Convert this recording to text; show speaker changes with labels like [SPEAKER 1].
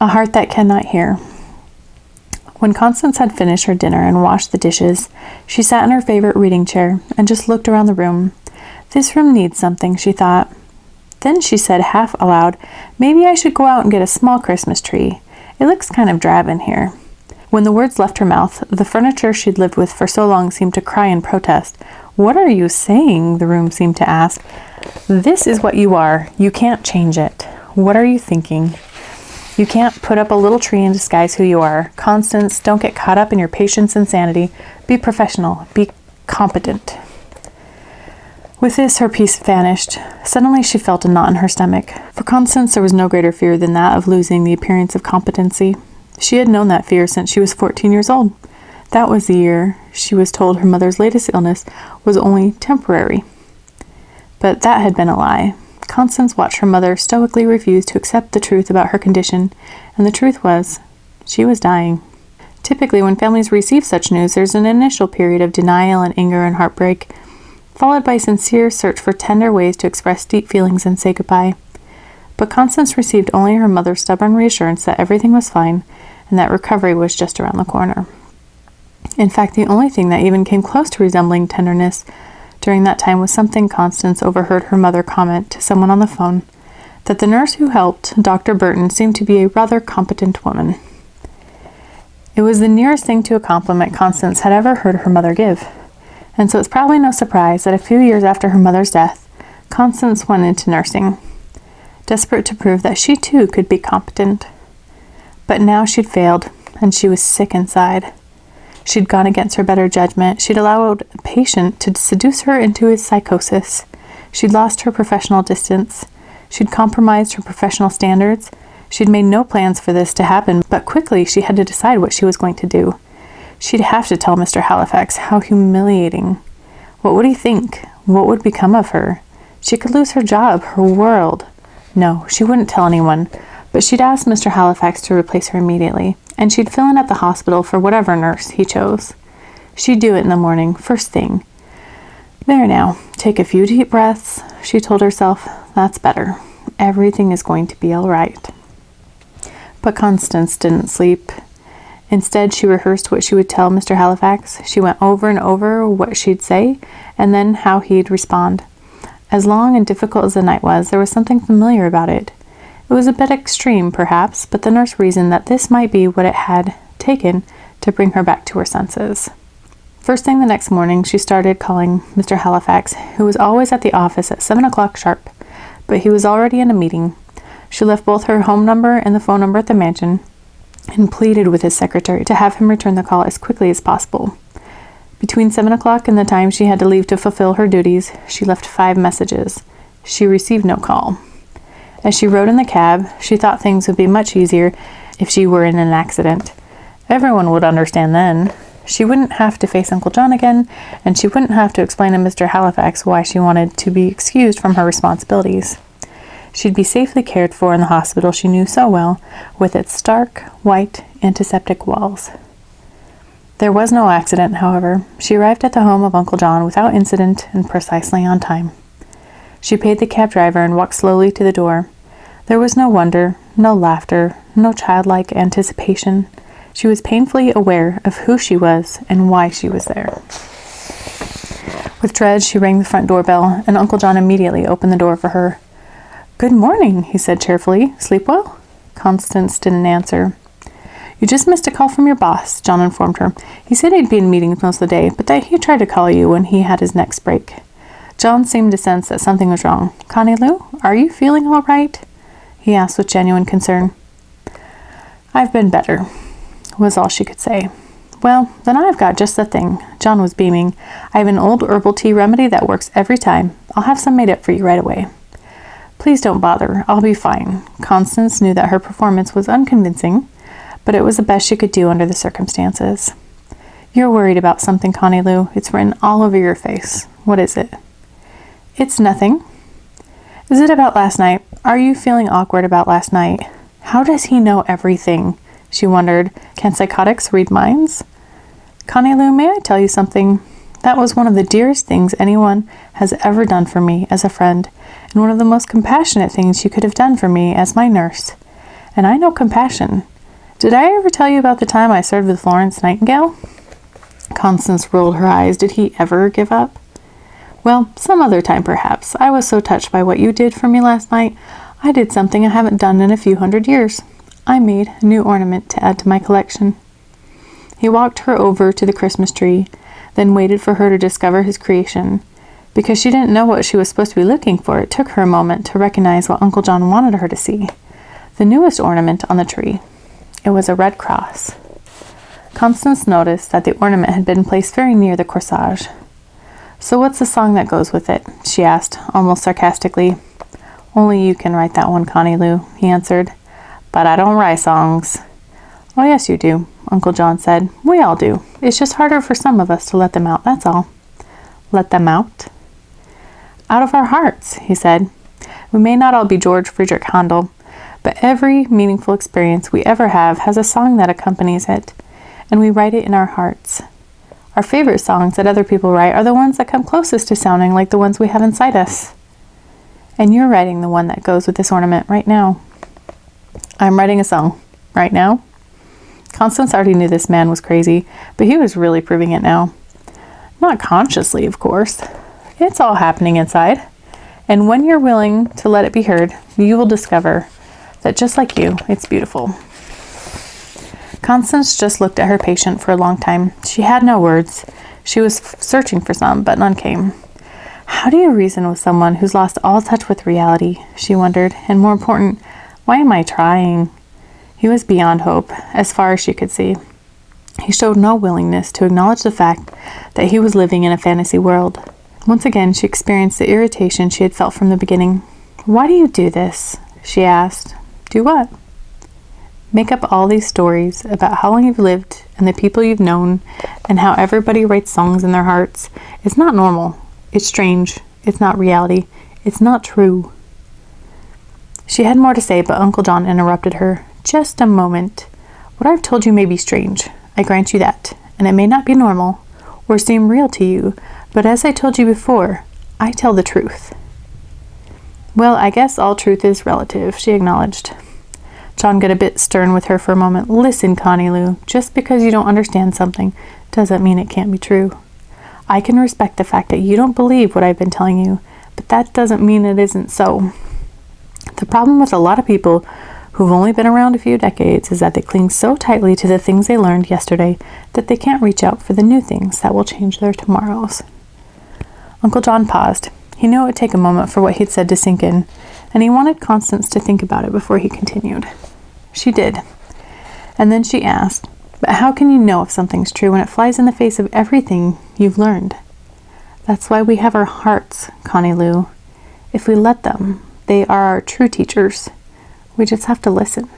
[SPEAKER 1] A heart that cannot hear. When Constance had finished her dinner and washed the dishes, she sat in her favorite reading chair and just looked around the room. This room needs something, she thought. Then she said half aloud, maybe I should go out and get a small Christmas tree. It looks kind of drab in here. When the words left her mouth, the furniture she'd lived with for so long seemed to cry in protest. What are you saying? The room seemed to ask. This is what you are. You can't change it. What are you thinking? You can't put up a little tree and disguise who you are. Constance, don't get caught up in your patient's insanity. Be professional. Be competent. With this, her peace vanished. Suddenly, she felt a knot in her stomach. For Constance, there was no greater fear than that of losing the appearance of competency. She had known that fear since she was 14 years old. That was the year she was told her mother's latest illness was only temporary. But that had been a lie. Constance watched her mother stoically refuse to accept the truth about her condition, and the truth was, she was dying. Typically, when families receive such news, there's an initial period of denial and anger and heartbreak, followed by sincere search for tender ways to express deep feelings and say goodbye. But Constance received only her mother's stubborn reassurance that everything was fine and that recovery was just around the corner. In fact, the only thing that even came close to resembling tenderness during that time was something Constance overheard her mother comment to someone on the phone, that the nurse who helped Dr. Burton seemed to be a rather competent woman. It was the nearest thing to a compliment Constance had ever heard her mother give, and so it's probably no surprise that a few years after her mother's death, Constance went into nursing, desperate to prove that she too could be competent. But now she'd failed, and she was sick inside. She'd gone against her better judgment. She'd allowed a patient to seduce her into his psychosis. She'd lost her professional distance. She'd compromised her professional standards. She'd made no plans for this to happen, but quickly she had to decide what she was going to do. She'd have to tell Mr. Halifax. How humiliating. What would he think? What would become of her? She could lose her job, her world. No, she wouldn't tell anyone, but she'd ask Mr. Halifax to replace her immediately, and she'd fill in at the hospital for whatever nurse he chose. She'd do it in the morning, first thing. There now, take a few deep breaths, she told herself. That's better. Everything is going to be all right. But Constance didn't sleep. Instead, she rehearsed what she would tell Mr. Halifax. She went over and over what she'd say, and then how he'd respond. As long and difficult as the night was, there was something familiar about it. It was a bit extreme, perhaps, but the nurse reasoned that this might be what it had taken to bring her back to her senses. First thing the next morning, she started calling Mr. Halifax, who was always at the office at 7 o'clock sharp, but he was already in a meeting. She left both her home number and the phone number at the mansion, and pleaded with his secretary to have him return the call as quickly as possible. Between 7 o'clock and the time she had to leave to fulfill her duties, she left 5 messages. She received no call. As she rode in the cab, she thought things would be much easier if she were in an accident. Everyone would understand then. She wouldn't have to face Uncle John again, and she wouldn't have to explain to Mr. Halifax why she wanted to be excused from her responsibilities. She'd be safely cared for in the hospital she knew so well, with its stark, white, antiseptic walls. There was no accident, however. She arrived at the home of Uncle John without incident and precisely on time. She paid the cab driver and walked slowly to the door. There was no wonder, no laughter, no childlike anticipation. She was painfully aware of who she was and why she was there. With dread, she rang the front doorbell, and Uncle John immediately opened the door for her. "Good morning," he said cheerfully. "Sleep well?" Constance didn't answer. "You just missed a call from your boss," John informed her. "He said he'd be in meetings most of the day, but that he tried to call you when he had his next break." John seemed to sense that something was wrong. "Connie Lou, are you feeling all right?" he asked with genuine concern. "I've been better," was all she could say. "Well, then I've got just the thing." John was beaming. "I have an old herbal tea remedy that works every time. I'll have some made up for you right away." "Please don't bother. I'll be fine." Constance knew that her performance was unconvincing, but it was the best she could do under the circumstances. "You're worried about something, Connie Lou. It's written all over your face. What is it?" "It's nothing." "Is it about last night? Are you feeling awkward about last night?" How does he know everything? She wondered. Can psychotics read minds? "Connie Lou, may I tell you something? That was one of the dearest things anyone has ever done for me as a friend, and one of the most compassionate things you could have done for me as my nurse. And I know compassion. Did I ever tell you about the time I served with Florence Nightingale?" Constance rolled her eyes. Did he ever give up? "Well, some other time perhaps. I was so touched by what you did for me last night. I did something I haven't done in a few hundred years. I made a new ornament to add to my collection." He walked her over to the Christmas tree, then waited for her to discover his creation. Because she didn't know what she was supposed to be looking for, it took her a moment to recognize what Uncle John wanted her to see. The newest ornament on the tree. It was a red cross. Constance noticed that the ornament had been placed very near the corsage. "So what's the song that goes with it?" she asked, almost sarcastically. "Only you can write that one, Connie Lou," he answered. "But I don't write songs." "Oh, yes, you do," Uncle John said. "We all do. It's just harder for some of us to let them out, that's all." "Let them out?" "Out of our hearts," he said. "We may not all be George Friedrich Handel, but every meaningful experience we ever have has a song that accompanies it, and we write it in our hearts. Our favorite songs that other people write are the ones that come closest to sounding like the ones we have inside us. And you're writing the one that goes with this ornament right now." "I'm writing a song. Right now?" Constance already knew this man was crazy, but he was really proving it now. Not consciously, of course. It's all happening inside. And when you're willing to let it be heard, you will discover that just like you, it's beautiful. Constance just looked at her patient for a long time. She had no words. She was searching for some, but none came. How do you reason with someone who's lost all touch with reality? She wondered. And more important, why am I trying? He was beyond hope, as far as she could see. He showed no willingness to acknowledge the fact that he was living in a fantasy world. Once again, she experienced the irritation she had felt from the beginning. "Why do you do this?" she asked. "Do what?" "Make up all these stories about how long you've lived and the people you've known and how everybody writes songs in their hearts. It's not normal. It's strange. It's not reality. It's not true." She had more to say, but Uncle John interrupted her. "Just a moment. What I've told you may be strange. I grant you that. And it may not be normal or seem real to you, but as I told you before, I tell the truth." "Well, I guess all truth is relative," she acknowledged. John got a bit stern with her for a moment. "Listen, Connie Lou, just because you don't understand something doesn't mean it can't be true. I can respect the fact that you don't believe what I've been telling you, but that doesn't mean it isn't so. The problem with a lot of people who've only been around a few decades is that they cling so tightly to the things they learned yesterday that they can't reach out for the new things that will change their tomorrows." Uncle John paused. He knew it would take a moment for what he'd said to sink in, and he wanted Constance to think about it before he continued. She did. And then she asked, "But how can you know if something's true when it flies in the face of everything you've learned?" "That's why we have our hearts, Connie Lou. If we let them, they are our true teachers. We just have to listen."